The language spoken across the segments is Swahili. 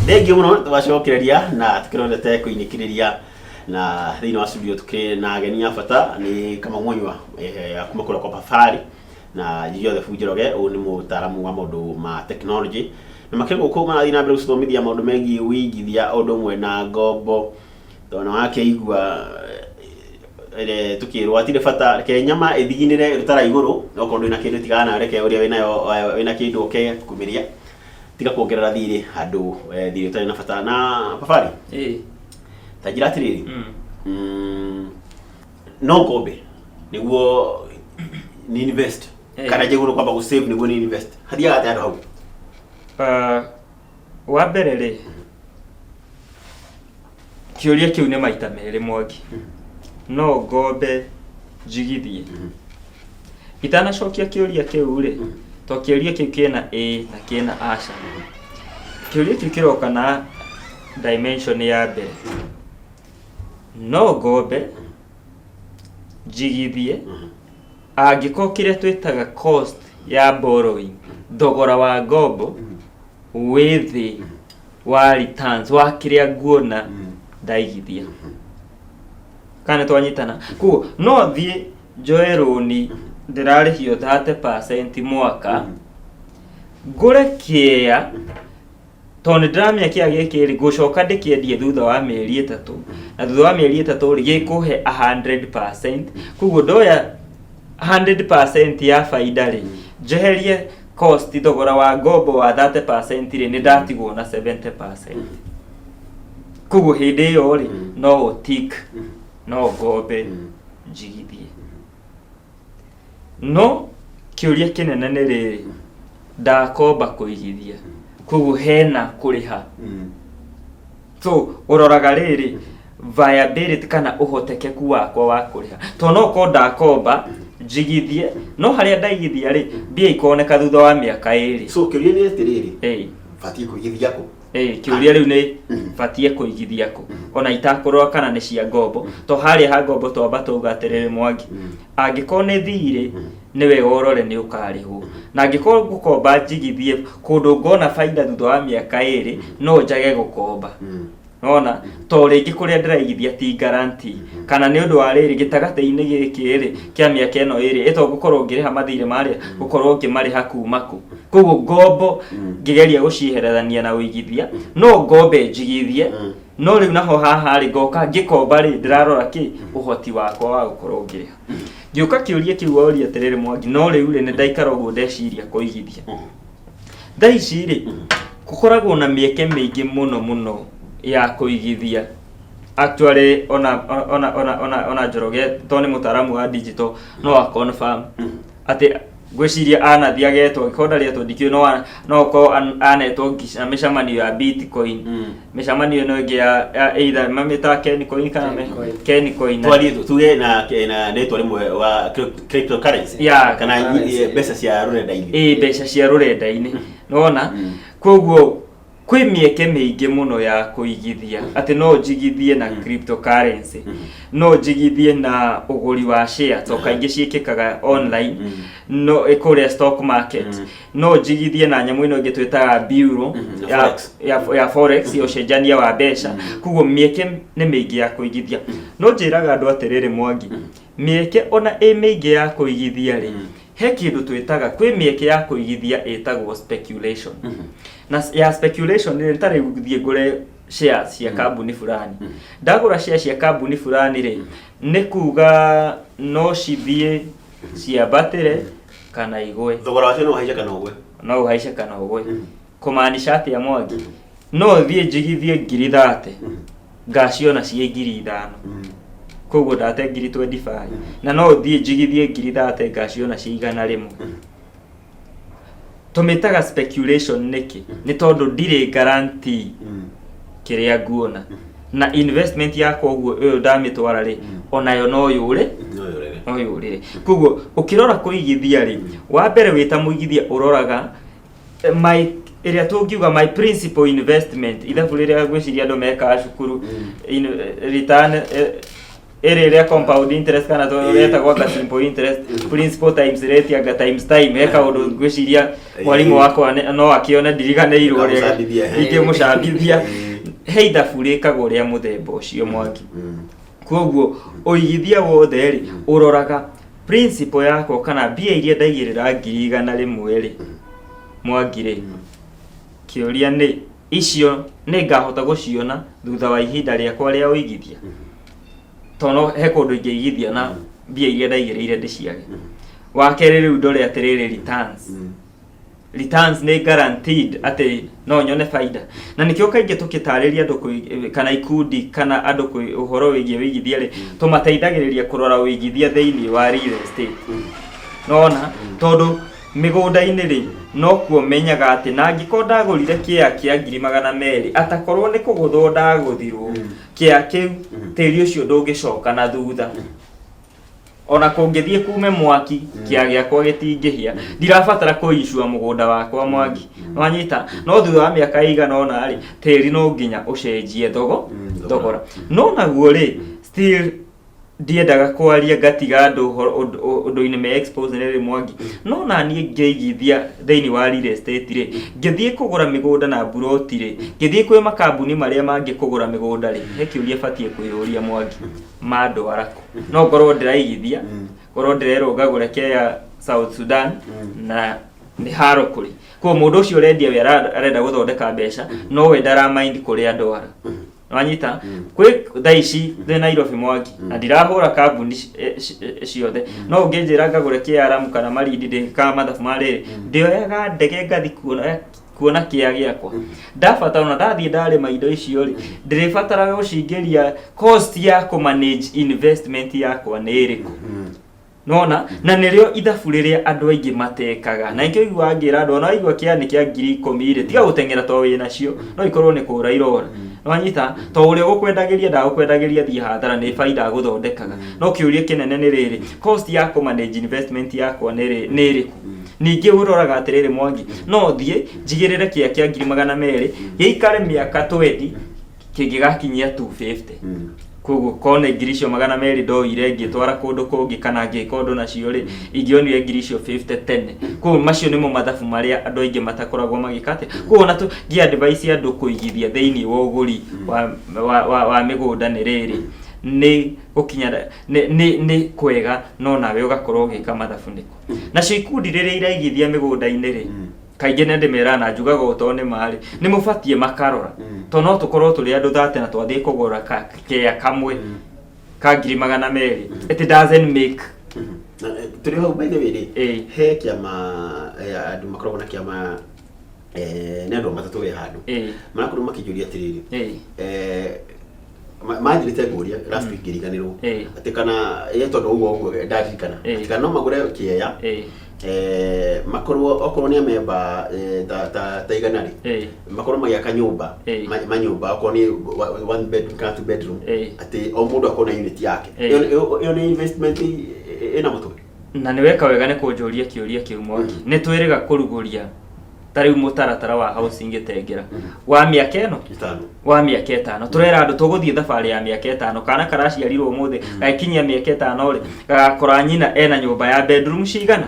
Thengi muno twacokereria na tukirondete kuinikiriria na thiini wa studio tukiri na ageni a bata ni kama mwanywa kuma kula kwa Pafari na Jothe Bunjeroge u ni mutaaramu wa maundu ma technology na makengo ko ma ina mbere guthomithia maundu megi wigithia undu mwe na ngombo tona wake igua tukirwa atire bata ke nyama ithiginire rutara iguru no kondu ina kindu tigana reke uria wina kindu ke kumiria tiga kuongerera thiri andu thiri utari na bata na Pafari tajira atiriri no ngombe niguo ni invest kana jeguru kwamba ku save niguo ni invest hadia ate andu hau wa mbere ri kiuria kiu ni maita meri Mwangi no ngombe jigithie itana cokia kiuria kiu ri to kiuria kiu kina a na kina aca kiuria kiu kiroka na dimension ya mbere no ngombe jigithie angiko kiria twitaga cost ya borrowing thogora wa ngombo withi wa returns wa kiria nguona ndaigithia kana twanyitana ku no thie njoe roni ndirarihio 30% mwaka ngure kia toni ndramia kia gikiri gucoka ndikiendie thutha wa mieri 3 na thutha wa mieri 3 ri gikuhe 100% kuguo ndoya 100% ya faida ri jeherie cost thogora wa ngombo wa 30% ri ni ndatigwo na 70%. Kuguo hindi yo ri no utik no ngombe njigithie no kiuria kinene ni riri ndakomba kuigithia kuguo hena kuriha so uroraga riri viability kana uhotekeku wakwa wa kuriha to no ko ndakomba njigithie no haria ndaigithia ri mbia ikoneka thutha wa miaka 2 so kiuria ni atiriri fatie kuigithia ko kiuria riu ni fatie kuigithia ko ona itakorwa kana ni cia ngombo to haria ha ngombo twamba tugaterere Mwangi angikone thire ni we orore ni ukarihwo na angikoro gukomba njigithie kundu ngona faida thutha wa miaka 2 no njage gukomba nona to ringi kuria ndiraigithia ti guarantee kana ni undu wa riri gitagate-ini giki ri kia miaka eno iri ito gukorwo ngiriha mathire maria gukorwo ngimariha kumaku kuguo ngombo ngigeria guciherethania na uigithia no ngombe njigithie no riu naho haha ri ngoka ngikomba ri ndirarora ki uhoti wakwa wa gukorwo ngiriha ngiuka kiuria kiu oria atiriri Mwangi no riu ri ni ndaikara uguo ndeciria kuigithia thaici ri gukoragwo na mieke mingi muno ya kuigithia actually ona Njoroge to ni mutaaramu wa digital no a confirm ati gwiciria anathi agetwo ikonda rietwo ndikio no ko anetwo mishamanio ya Bitcoin mishamanio no ngi ya either mamita Kencoin kana Kencoin twali tuge na netwo rimwe wa cryptocurrency kana mbeca cia rurenda-ini mbeca cia rurenda-ini nona koguo kwi mieke mingi muno ya kuigithia ati no njigithie na cryptocurrency no njigithie na uguri wa share to kaingi ciikikaga online no ikuria stock market no njigithie na nyamu ino ngitwitaga bureau ya forex yo cenjania wa mbeca kuguo mieke ni mingi ya kuigithia no njiraga andu atiriri Mwangi mieke ona mingi ya kuigithia ri he kindu twitaga kwi mieke ya kuigithia etagwo speculation na ya speculation ni ntare guthie ngure shares cia kambuni fulani ndagura shares cia kambuni fulani ri ni kuga no cithie cia batire kana igwe thogora wacio no haica kana ugwe no haica kana ugwe kumaanisha ati ya Mwangi no thie njigithie 30 ngaciona cie 5,000 koguo ndate 25 na no thie njigithie 30 ngaciona cie 100 tumitaga speculation niki ni tondu ndire guarantee kiria nguona na investment yakwa uguo uyo ndamitwara ri onayo no yure koguo ukirora kuigithia ri wa mbere wita muigithia uroraga my area tungiuga my principal investment ithabu riria gwiciria andu meka cukuru in return area compound interest kana to reta kwa simple interest principal times rate aga times time eka undu gwiciria mwalimu wako no akiona ndiriganeirwo ria ingi mucambithia heitha furika guria muthemba ucio Mwangi koguo uigithia wothe ri uroraga principal yako kana mbia iria ndaigirira 100 rimwe ri Mwangi ri kiuria ni icio ni ngahota guciona thutha wa ihinda riakwa ria uigithia tono he kundu ingĩigithia na mbia iria ndaigĩrĩire ndĩciage wa kerĩ rĩu ndore atĩrĩrĩ returns nĩ guaranteed atĩ no nyone faida na nikĩo kaingĩ tũkĩtarĩria andũ kana ikundi kana andũ ũhoro wĩgiĩ wĩigithia rĩ tũmateithagĩrĩria kũrora wĩigithia thĩinĩ wa real estate nona tondũ mĩgũnda-inĩ rĩ no kuo menyaga atĩ na angĩkorwo ndagũrire kĩea kĩa 200 atakorwo nĩ kũgũthwo ndagũthirwo kĩea kĩu tĩri ũcio ndũngĩcoka na thutha ona kũngĩthiĩ kume mwaki kĩea gĩakwa gĩtingĩhia ndirabatara kũicua mũgũnda wakwa Mwangi wanyita no thutha wa mĩaka ĩigana ona rĩ tĩri no nginya ũcenjie thogora no naguo rĩ still ndiendaga kwaria ngatiga andũ ũndũ-inĩ me expose nĩ Mwangi no na niĩ ngĩigithia thĩinĩ wa real estate rĩ ngĩthiĩ kũgũra mĩgũnda na buroti rĩ ngĩthiĩ kwĩ makambuni marĩa mangĩ kũgũra mĩgũnda rĩ he kĩũria batiĩ kwĩyũria Mwangi mandũ araku no ngorwo ndĩraigithia ngorwo ndĩrerwo ngagũre kĩea South Sudan na nĩ haro kũrĩ kwa mũndũ ũcio ũrendia we arenda gũthondeka mbeca no we ndaramind kũrĩ andũ ara wanyita kwĩ thaa ici thĩ Nairobi Mwangi na ndirahũra kambuni ciothe no ngĩnjĩra ngagũre kĩaramu kana Marindi ndĩka mathabu marĩ ndĩoyaga ndege ngathi kuona kĩea gĩakwa ndabatara ona ndathiĩ ndarĩma indo icio rĩ ndĩrĩbataraga gũcingĩria cost ya manage investment yakwa nĩ ĩrĩkũ nona na nĩrĩo ithabu rĩrĩa andũ aingĩ matekaga na ikĩo igua ngira andũ ona igua kĩani kĩa 10,000 rĩ tiga gũteng'era to wĩna cio no ikorwo nĩ kũra irora wanyita to ũrĩa ũkwendagĩria ndagũkwendagĩria thiĩ hathara nĩ faida gũthondekaga no kĩũria kĩnene nĩ rĩrĩ cost ya manage investment yakwa nĩ ĩrĩkũ ningĩ ũroraga atĩrĩrĩ Mwangi no thiĩ njigĩrĩre kĩea kĩa 200 gĩikare mĩaka 20 kĩngĩgakinyia 250 koguo kone ngirisho 200 ndoire ngĩtwara kũndũ kũngĩ kana ngĩka ũndũ nacio rĩ ingĩonire ngirisho 50 tene koguo macio nĩmo mathabu marĩa andũ aingĩ matakoragwo magĩkate koguo na tũngĩ advice andũ kũigithia thĩinĩ wa ũgũri wa mĩgũnda nĩ rĩrĩ nĩ gũkinya nĩ kwega no nawe ũgakorwo ũgĩka mathabu nĩko nacio ikundi rĩrĩa iraigithia mĩgũnda-inĩ rĩ kaingĩ nĩ ndĩmera na njugaga ũto nĩ marĩ nĩ mũbatiĩ makarora to no tũkorwo tũrĩ andũ thate na twathiĩ kũgũra kĩea kamwe ka 200 it doesn't make tũrĩ hau by the way he kĩama andũ makoragwo na kĩama nĩ andũ matatũ we handũ marakorwo makĩnjũria atĩrĩrĩ mathirĩte ngũria last week ngĩriganĩrwo atĩ kana tondũ ũguo ndaririkana atĩ kana no magũre kĩea makorwo okorwo nĩ memba ta igana rĩ makorwo magĩaka nyũmba manyũmba okorwo nĩ 1 bedroom kana 2 bedroom atĩ o mũndũ akorwo na unit yake ĩyo nĩ investment ĩna mũtwe na nĩ weka wega nĩ kũnjũria kĩũria kĩu Mwangi nĩ twĩrĩga kũrugũria tarĩu mũtaratara wa housing gĩtengera wa mĩaka ĩno wa mĩaka 5 tũrera andũ tũgũthiĩ thabarĩ ya mĩaka 5 kana karaciarirwo ũmũthĩ gakinyia mĩaka 5 rĩ gagakora nyina ena nyũmba ya bedroom cigana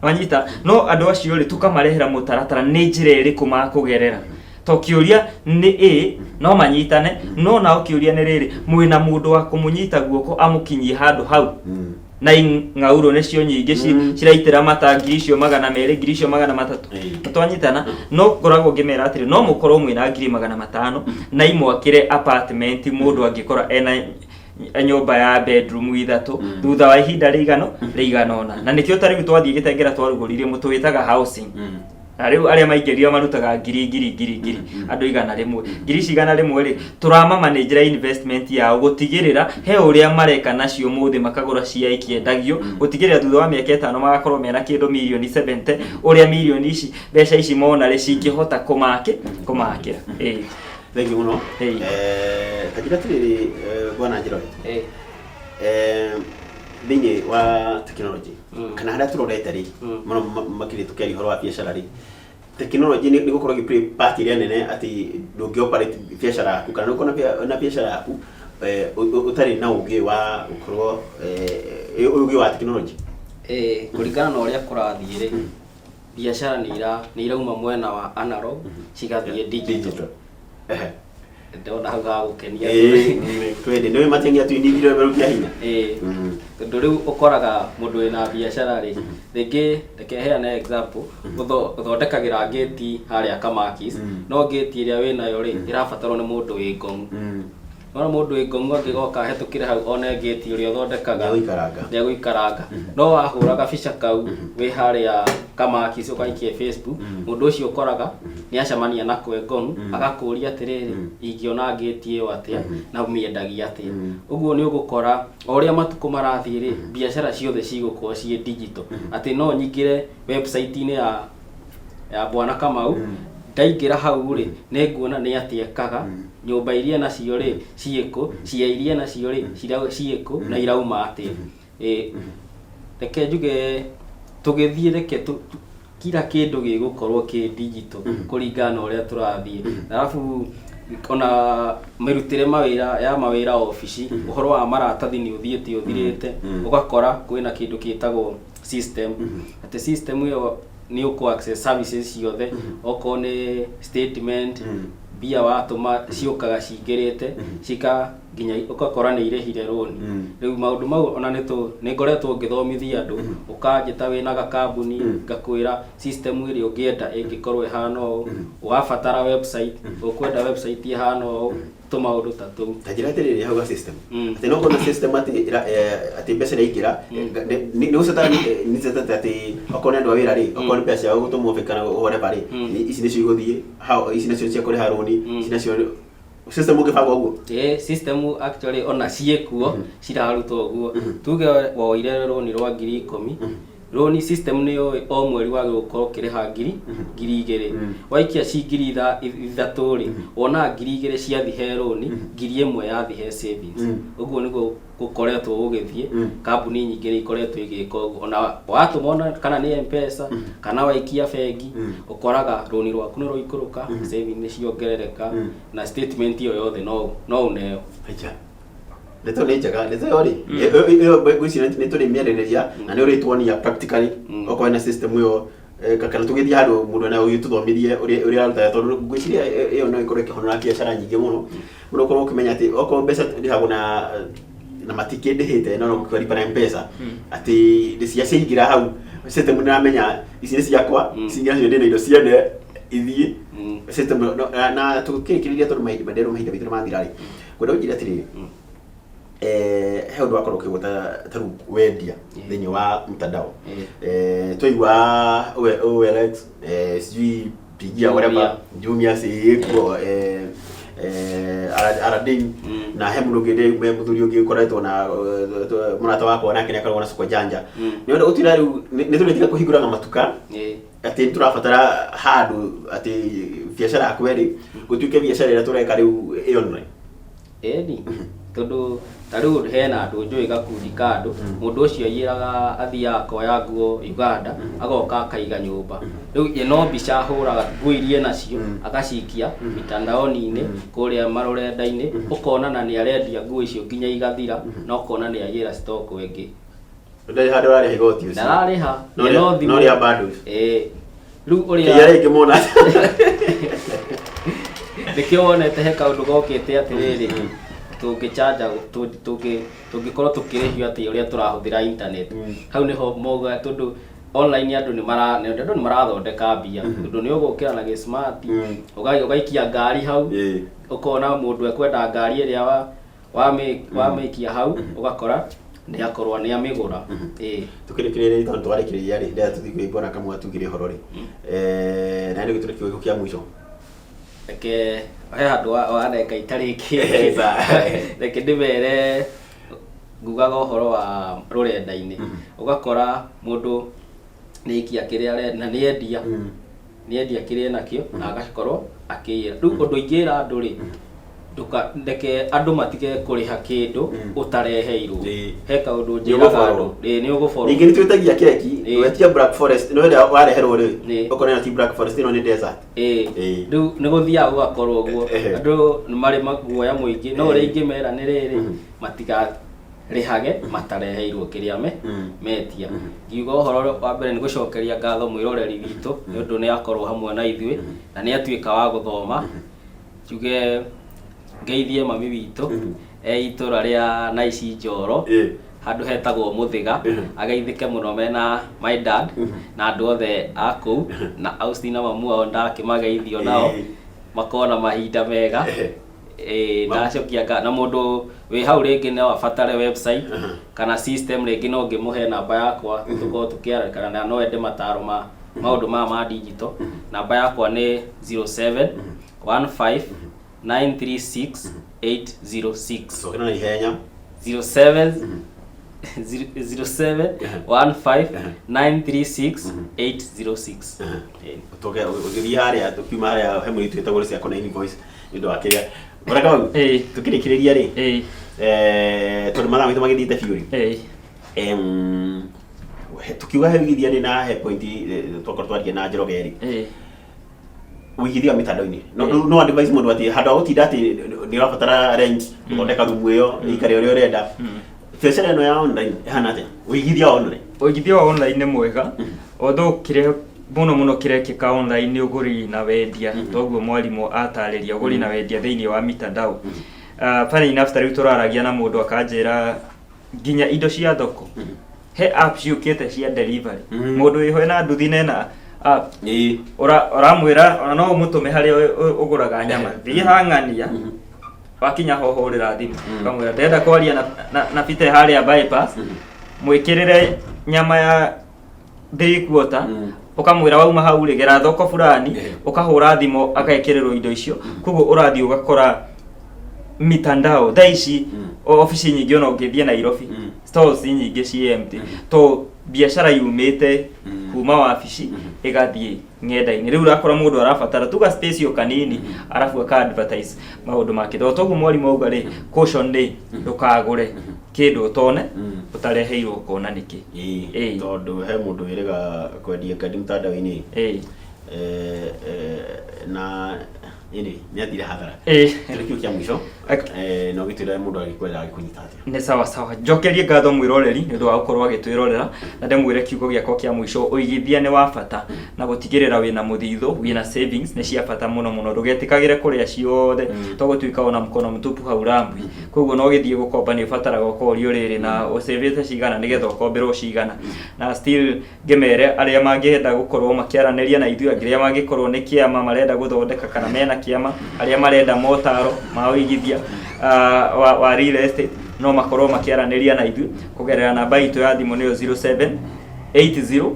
wanyita no andũ acio rĩ tukamarehera mũtaratara nĩ njĩra ĩrĩkũ makũgerera to kĩũria nĩ no manyitane no nao kĩũria nĩ rĩrĩ mwĩna mũndũ wa kũmũnyita guoko amũkinyie handũ hau na ng'auro nĩcio nyingĩ ciraitĩra matangi icio 200 ngiri icio 300 twanyitana no ngoragwo ngĩmera atĩrĩ no mũkorwo mwĩna 500 na imwakĩre apartment mũndũ angĩkora ena nyũmba ya bedroom 3 thutha wa ihinda rĩigana ona na nĩkĩo tarĩu twathiĩ gĩtengera twarugũririe mũtũ wĩtaga housing rĩu arĩa maingĩrio marutaga ngiri andũ igana rĩmwe ngiri cigana rĩmwe rĩ turama manage investment yao gũtigĩrĩra he ũrĩa mareka nacio mũthĩ makagũra cia ikiendagio gũtigĩrĩra thutha wa mĩaka 5 magakorwo mena kĩndũ milioni 70 ũrĩa milioni ici mbeca ici mona rĩ cingĩhota kũmakĩra thank you muno tajira tĩrĩ bwana Njĩroge thĩinĩ wa technology kana harĩa tũrorete rĩ mũno makĩria tũkĩaria ũhoro wa biacara rĩ technology nĩ gũkorwo play part ĩrĩa nene atĩ ndũngĩoperate biacara yaku kana ũkorwo na biacara yaku utari na ugi wa ukorwo ugi wa technology kuringana na uria kurathie ri biashara ni irauma mwena wa analog cigathie digital ndona hau ga gukenia twende niwe matengia tu ni video merukia hinya tondu riu ukoraga mundu wina biashara ri ringi reke heane example uthondekagira gate haria Kamakis no gate iria winayo ri irabatarwo ni mundu wi ngomu no mundu wi ngomu angigoka hetukire hau one gate iria uthondekaga ya guikaranga no wahura gabica kau wi haria Kamakis ukaikie Facebook mundu ucio ukoraga ni acamania na kwe ngomu agakuria atiriri ingiona gate iyo atia na umiendagia atia uguo ni ugukora oria matuko marathie ri biashara ciothe cigukwo cie digital ati no nyingire website ini ya bwana Kamau ndaingira hau ri nenguona ni atiekaga nyumba iria nacio ri ciiko cia iria nacio ri ciiko na irauma atia reke njuge tugithie reke kila kindu gigukorwo ki digital kuringana uria turathie alafu ona mirutire mawira office uhoro wa maratathi ni uthiete uthirite ugakora kwina kindu kitagwo system ati system iyo ni uko access services ciothe okone statement bia watuma ciukaga cingirite cika nginya ukakora ni irehire loan riu maundu mau ona ni ngoretwo ngithomithia andu ukanjita wina gakambuni ngakwira system iri ungienda ingikorwo ihana wafatara website ukwenda website ihana tumaundu ta tu tajira tiriri hau system ati no kona system ati pesa igira ni usata ni zeta ati okone ndo wira ri okone pesa ugutumufika ore bari ici nicio iguthie how ici nicio cia kuri haroni ici nicio system ugifagwo uguo system actually ona ciekuo cirarutwo uguo tuge woire roni rwa 10,000 loan system ni o mweri wa gukorwo kiriha 2,000 waikia ci 3,000 ri ona 2,000 ciathihe loan 1,000 yathihe savings uguo niguo gukoretwo ugithie kambuni nyingi ni ikoretwo igika uguo ona watu mona kana ni M-Pesa kana waikia bengi ukoraga loan rwaku ni roikuruka savings ni ciongerereka na statement iyo yothe no uneo acha leto ni jaga leto yori gwisi neto ni mierereria na ni uritwonia practically oko na system yo kana tugithia handu mundu na uyu tuthomirie uri aruta tondu gwiciria iyo no ikoreke honora biashara nyingi muno mundu korwo ukimenya ati oko mbeca ndihago na matike ndihite no kwaripa na M-Pesa ati ndisia cingira hau system ni ramenya ici ni ciakwa cingira cio ndina indo ciene ithie system na tukikiriria tondu maindero mahinda bitu mathirari kwenda ujira atiri he undu wakorwo ukigota taru wendia thini wa mtandao toigwa OLX sijui pigia whatever Jumia sikuo Aradin na he mundu ngende me muthuri ungi ukoretwo na murata wako nake akorwo na soko janja ni undu utira riu ni turitika kuhingura na matuka ati turabatara handu ati biashara akweri gutuike biashara ira tureka riu online edi tondu tariu hena andu njui gakundi kandu mundu ucio yiraga athia akoya nguo Uganda agoka akaiga nyumba riu ino mbica huraga nguo irie nacio agacikia mitandaoni-ini kuria marorenda-ini ukona na ni arendia nguo icio nginya igathira na ukona ni agira stock wengi ndari handu rari higoti ucio ndariha no ria bundles riu uria yari ngimona nikio wonete he kaundu gokite atiriri tungichaja tungikorwo tukirihio ati uria turahuthira internet hau niho moga tondu online andu ni marathondeka mbia tondu ni ugukira na smart ugaikia ngari hau ukona mundu ekwenda ngari iria wamikia hau ugakora ni akorwa ni amigura tukirikirire tondu twarikiriria ri ndia tuthikire ibona kamwe tugire horori na ndio kitu kiweko kia mwisho ke he handu waneka itariki reke ndimere ngugaga uhoro wa rurenda-ini ugakora mundu ni ikia kiria na ni endia kiria nakio na agakorwo akiyira riu undu ingira andu ri ndeke andu matige kuriha kindu utareheirwo Ĩĩ. he kaundu Nĩ njiraga ũgũborwo. andu ni ugufollow Ningĩ nĩ twĩtagia keki, Ĩĩ. wetia Black Forest, no wenda wareherwo rĩ, Ĩĩ. okorwo na ti Black Forest ĩno nĩ desert. Ĩĩ. riu ni guthiaga gugakorwo uguo Ehe. andu ni mari maguoya muingi no uri ingimera ni riri matiga rihage matareheirwo kiria metia ngiuga uhoro wa mbere ni gucokeria ngatho mwiroreri witu ni undu ni akorwo hamwe na ithui na ni atuika wa guthoma tuge ngeithie mami witu itura ria Naici Njoro handu hetagwo Muthiga ageithike muno mena my dad na andu othe aku na Austina mamu ao ndakimageithio nao makona mahinda mega ndacokia na mundu wi hau ringi no abatare website kana system ringi no ngimuhe namba yakwa tuko tukiara kana no ende mataro ma maundu ma digital namba yakwa ni 07 15 936 806 So ĩno nĩ ihenya. 07 07 15 936 806 Tuge ũgĩthiĩ harĩa tukiuma harĩa he mũirĩtu wĩtagwo Lucy Akona Invoice nĩ ũndũ wa kĩrĩa mũraka mau tũkĩrĩkĩrĩria rĩ tondũ mathaa maitũ magĩthiĩte biũ rĩ tukiuga he wigithia nĩ na he point twakorwo twaria na Njoroge rĩ wigithia mitandao-inĩ no advice mũndũ atĩ handũ ha gũtinda atĩ nĩ ũrabatara rent ũthondeka rumu ĩyo ĩikare ũrĩa ũrenda biacara ĩno ya online ĩhana atĩa ũigithia wa online nĩ mwega although kĩrĩa muno kirekika online ni uguri na wendia toguo mwalimu atarĩria uguri na wendia thĩinĩ wa mitandao funny enough riu turaragia na mundu akanjira nginya indo cia thoko he apps yukite cia delivery mundu wiho na nduthi nena app uramwira ona no umutume haria uguraga nyama thii hang'ania wakinya hoho urira thimu ukamwira ndenda kwaria na Peter haria bypass mwikirire nyama ya 3 quarter ukamwira wauma hau rigera thoko fulani ukahura thimo akaekererwo indo icio kugo urathi ugakora mitandao thaici ofisi nyingi ona ungithie Nairobi stores nyingi ci empty to biashara yumite kuma wabici igathie ng'enda-inĩ riu urakora mundu arabatara tuga space yo kanini arafu aka advertise maundu make toguo mwalimu auga ri caution ni ndukagure kindu utone utareheirwo kona niki tondu he mundu wiriga kwendia ngadi mtandao-inĩ na ini ni athire hathara kĩrĩkĩo kĩa mũico no gĩtwĩra mũndũ agĩkwenda agĩkũnyita atĩa nĩ sawa njokerie ngatho mwĩroreri nĩ ũndũ wa gũkorwo agĩtwĩrorera na ndĩmwĩre kiugo gĩakwa kĩa mũico ũigithia nĩ wa bata na gũtigĩrĩra wĩna mũthithũ wĩna savings nĩ cia bata mũno ndũgetikagĩre kũrĩa ciothe to gũtuĩka ona mkono mtupu hau rambui koguo no gĩthiĩ gũkomba nĩ ũbataraga ũkorio rĩrĩ na ũsavĩte cigana nĩgetha ũkomberwo cigana na still ngĩmere arĩa mangĩenda gũkorwo makĩaranĩria na ithuĩ angĩ arĩa mangĩkorwo nĩ kĩama marenda gũthondeka kana mena kĩama arĩa marenda motaro ma ũigithia wa real estate no makorwo makiaraniria na ithu kugerera namba itu ya thimu niyo 07 80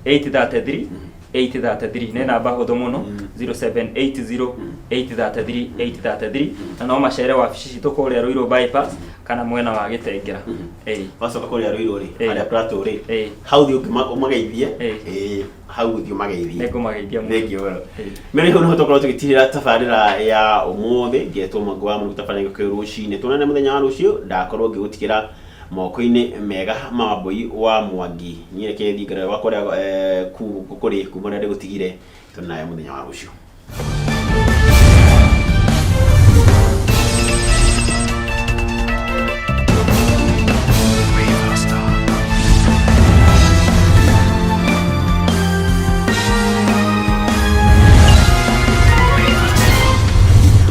833 833 ne namba huthu muno 0780 833 833 na no macere wabici citu kuria Ruiru bypass kana mwena wa Gitengera wacoka kuria Ruiru ri haria plateau ri hau thi umageithie hau thi umageithie nikumageithia muno mere ho no tokorwo tugitirira tabarira ya umuthi ngetwo mangwa mu tabarira ko rucine tunane muthenya wa rucio ndakorwo ngigutikira moko-ini mega mambui wa Mwangi nyireke thingara wakora kuri kumana ndigutigire tunaye muthenya wa rucio.